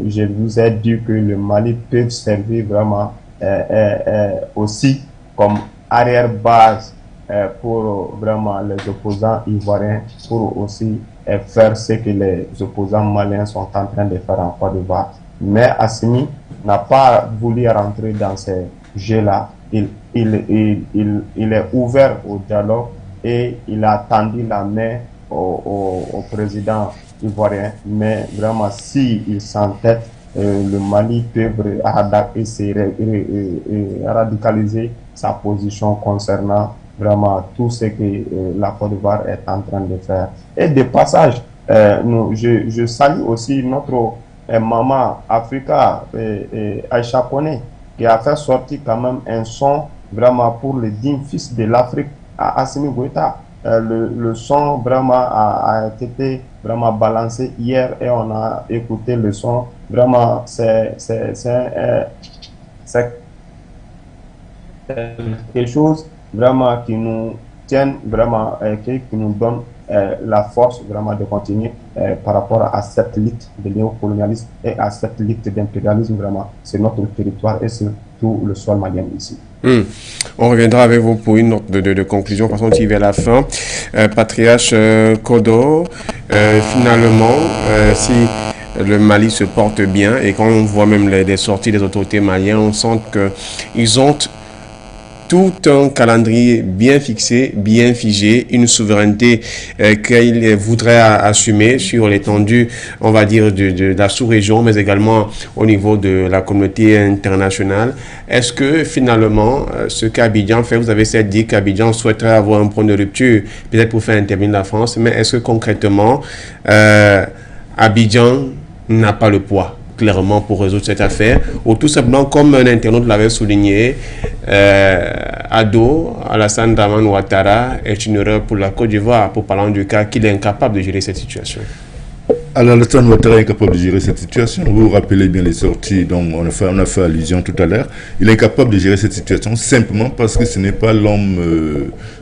Je vous ai dit que le Mali peut servir vraiment aussi comme arrière-base pour vraiment les opposants ivoiriens, pour aussi faire ce que les opposants maliens sont en train de faire en Côte d'Ivoire. Mais Assimi n'a pas voulu rentrer dans ces jeux-là. Il est ouvert au dialogue et il a tendu la main au président ivoirien. Mais vraiment, s'il s'entête, le Mali peut radicaliser sa position concernant vraiment tout ce que la Côte d'Ivoire est en train de faire. Et de passage, je salue aussi notre maman Africa, Aïcha Kone, qui a fait sortir quand même un son vraiment pour le digne fils de l'Afrique, à Assimi Goïta. Le son vraiment a été vraiment balancé hier et on a écouté le son. Vraiment, c'est quelque chose vraiment qui nous tient, vraiment, qui nous donne la force vraiment de continuer par rapport à cette lutte de néocolonialisme et à cette lutte d'impérialisme. Vraiment, c'est notre territoire et surtout le sol malien ici. On reviendra avec vous pour une note de conclusion, passons vers la fin. Patriarche Kodo, finalement, si le Mali se porte bien et quand on voit même les sorties des autorités maliennes, on sent qu'ils ont tout un calendrier bien fixé, bien figé, une souveraineté qu'ils voudraient assumer sur l'étendue, on va dire, de la sous-région, mais également au niveau de la communauté internationale. Est-ce que finalement, ce qu'Abidjan fait, vous avez certes dit qu'Abidjan souhaiterait avoir un point de rupture, peut-être pour faire intervenir la France, mais est-ce que concrètement, Abidjan n'a pas le poids clairement pour résoudre cette affaire, ou tout simplement, comme un internaute l'avait souligné, Alassane Dramane Ouattara est une erreur pour la Côte d'Ivoire, pour parler du cas qu'il est incapable de gérer cette situation. Alors, Alassane Ouattara est incapable de gérer cette situation. Vous vous rappelez bien les sorties, donc on a fait allusion tout à l'heure. Il est incapable de gérer cette situation simplement parce que ce n'est pas l'homme,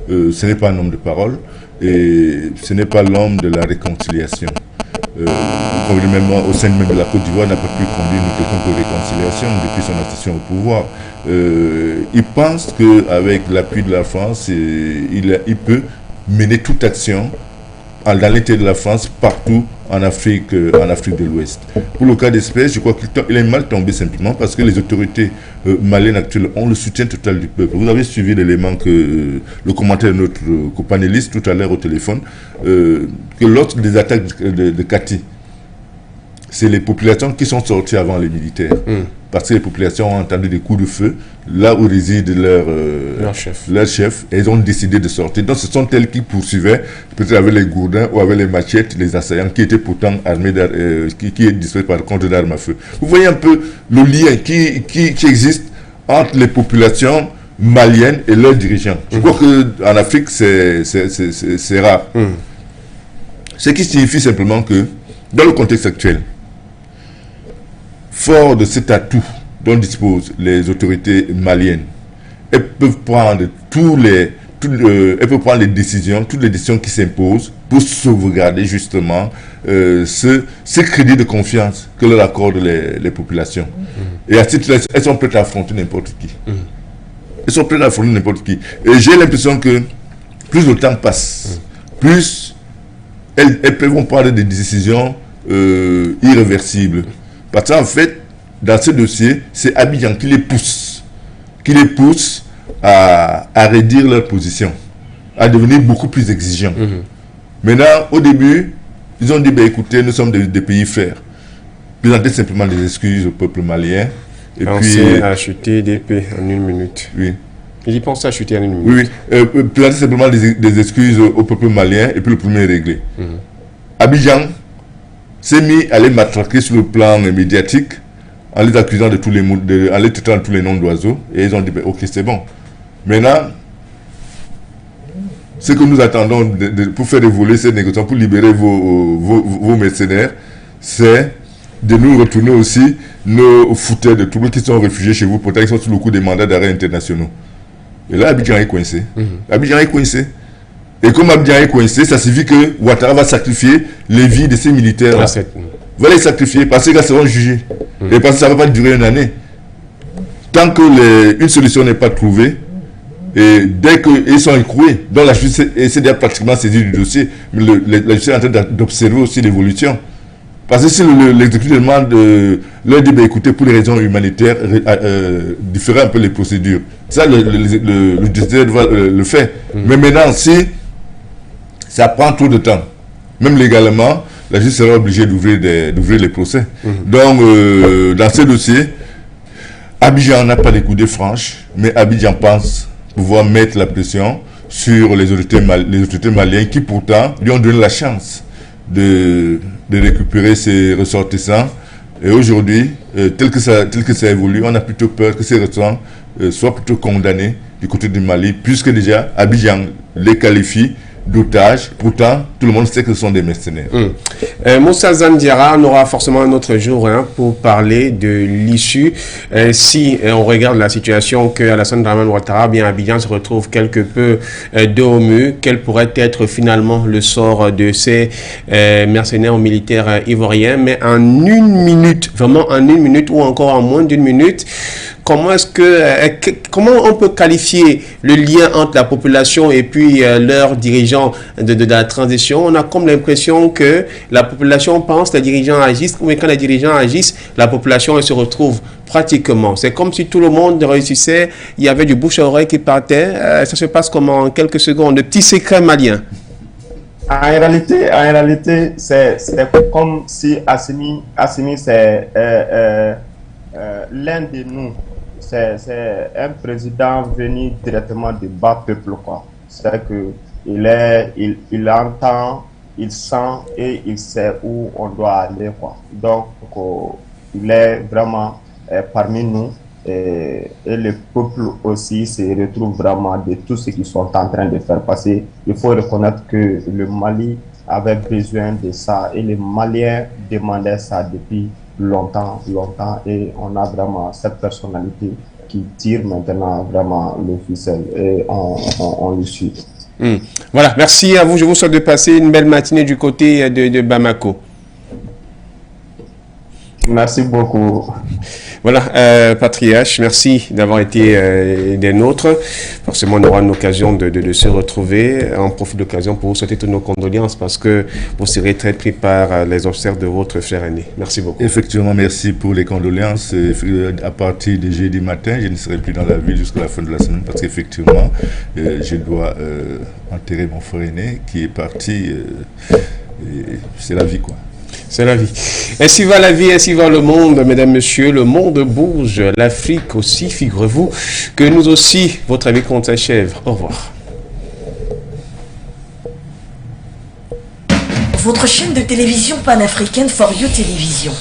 ce n'est pas un homme de parole et ce n'est pas l'homme de la réconciliation. Même au sein même de la Côte d'Ivoire n'a pas pu conduire une quelconque réconciliation depuis son accession au pouvoir. Il pense qu'avec l'appui de la France, il peut mener toute action dans l'intérêt de la France partout en Afrique de l'Ouest. Pour le cas d'espèce, je crois qu'il est mal tombé simplement parce que les autorités maliennes actuelles ont le soutien total du peuple. Vous avez suivi l'élément que le commentaire de notre copanéliste tout à l'heure au téléphone, que lors des attaques de Kati, c'est les populations qui sont sorties avant les militaires. Parce que les populations ont entendu des coups de feu là où réside leur chef, et ils ont décidé de sortir. Donc ce sont elles qui poursuivaient, peut-être avec les gourdins ou avec les machettes, les assaillants qui étaient pourtant armés, qui disposés par contre d'armes à feu. Vous voyez un peu le lien qui existe entre les populations maliennes et leurs dirigeants. Je crois qu'en Afrique, c'est rare. Ce qui signifie simplement que, dans le contexte actuel, fort de cet atout dont disposent les autorités maliennes, elles peuvent prendre toutes les décisions qui s'imposent pour sauvegarder justement ce crédit de confiance que leur accordent les populations. Et à ce titre, elles sont prêtes à affronter n'importe qui. Elles sont prêtes à affronter n'importe qui. Et j'ai l'impression que plus le temps passe, plus elles peuvent prendre des décisions irréversibles. Parce qu'en fait, dans ce dossier, c'est Abidjan qui les pousse à réduire leur position, à devenir beaucoup plus exigeants. Maintenant, au début, ils ont dit, écoutez, nous sommes des pays frères. Présentez simplement des excuses au peuple malien. Et puis à chuter d'épée en 1 minute. Oui. Il y pense à chuter en 1 minute. Oui. Présentez simplement des excuses au peuple malien et puis le premier est réglé. Abidjan s'est mis à les matraquer sur le plan médiatique en les accusant de tous les mots, en les traitant de tous les noms d'oiseaux. Et ils ont dit, ok, c'est bon. Maintenant, ce que nous attendons pour faire évoluer ces négociations, pour libérer vos mercenaires, c'est de nous retourner aussi nos fouteurs de Toulouse qui sont réfugiés chez vous, pourtant ils sont sous le coup des mandats d'arrêt internationaux. Et là, Abidjan est coincé. Abidjan est coincé. Et comme Abidjan est coincé, ça signifie que Ouattara va sacrifier les vies de ces militaires. Va les sacrifier parce qu'ils seront jugés. Et parce que ça ne va pas durer 1 année. Tant que une solution n'est pas trouvée, et dès qu'ils sont écroués, donc la justice essaie déjà pratiquement saisie du dossier, mais la justice est en train d'observer aussi l'évolution. Parce que si l'exécutif demande leur dit, écoutez, pour les raisons humanitaires, différer un peu les procédures. Ça, le judiciaire doit le faire. Mais maintenant, si ça prend trop de temps, même légalement, la justice sera obligée d'ouvrir les procès. Donc, dans ce dossier, Abidjan n'a pas découdé franche, mais Abidjan pense pouvoir mettre la pression sur les autorités maliennes qui pourtant lui ont donné la chance de récupérer ses ressortissants. Et aujourd'hui, tel que ça évolue, on a plutôt peur que ces ressortissants soient plutôt condamnés du côté du Mali, puisque déjà Abidjan les qualifie d'otages. Pourtant, tout le monde sait que ce sont des mercenaires. Moussa Zandiara, on aura forcément un autre jour pour parler de l'issue. Si on regarde la situation que Alassane Dramane Ouattara, bien Abidjan se retrouve quelque peu dos au mur, quel pourrait être finalement le sort de ces mercenaires militaires ivoiriens, mais en 1 minute, vraiment en 1 minute ou encore en moins d'1 minute, comment on peut qualifier le lien entre la population et puis leurs dirigeants de la transition? On a comme l'impression que la population pense, les dirigeants agissent, mais quand les dirigeants agissent, la population elle se retrouve pratiquement. C'est comme si tout le monde réussissait, il y avait du bouche à oreille qui partait. Ça se passe comment en quelques secondes? De petits secrets maliens. En réalité, c'est comme si Assimi c'est l'un de nous. C'est un président venu directement du bas peuple, quoi. C'est que il entend, il sent et il sait où on doit aller, quoi. Donc, il est vraiment parmi nous et le peuple aussi se retrouve vraiment de tout ce qu'ils sont en train de faire passer. Il faut reconnaître que le Mali avait besoin de ça et les Maliens demandaient ça depuis longtemps et on a vraiment cette personnalité qui tire maintenant vraiment le ficelle et on le suit. Voilà, merci à vous. Je vous souhaite de passer une belle matinée du côté de Bamako. Merci beaucoup. Voilà, Patriarche, merci d'avoir été des nôtres. Forcément, on aura une occasion de se retrouver. On profite de l'occasion pour vous souhaiter toutes nos condoléances parce que vous serez très pris par les obsèques de votre frère aîné. Merci beaucoup. Effectivement, merci pour les condoléances. À partir de jeudi matin, je ne serai plus dans la ville jusqu'à la fin de la semaine parce qu'effectivement, je dois enterrer mon frère aîné qui est parti. C'est la vie, quoi. C'est la vie. Ainsi va la vie, ainsi va le monde, mesdames, messieurs. Le monde bouge, l'Afrique aussi. Figurez-vous que nous aussi, votre avis compte s'achève. Au revoir. Votre chaîne de télévision panafricaine For You Télévision.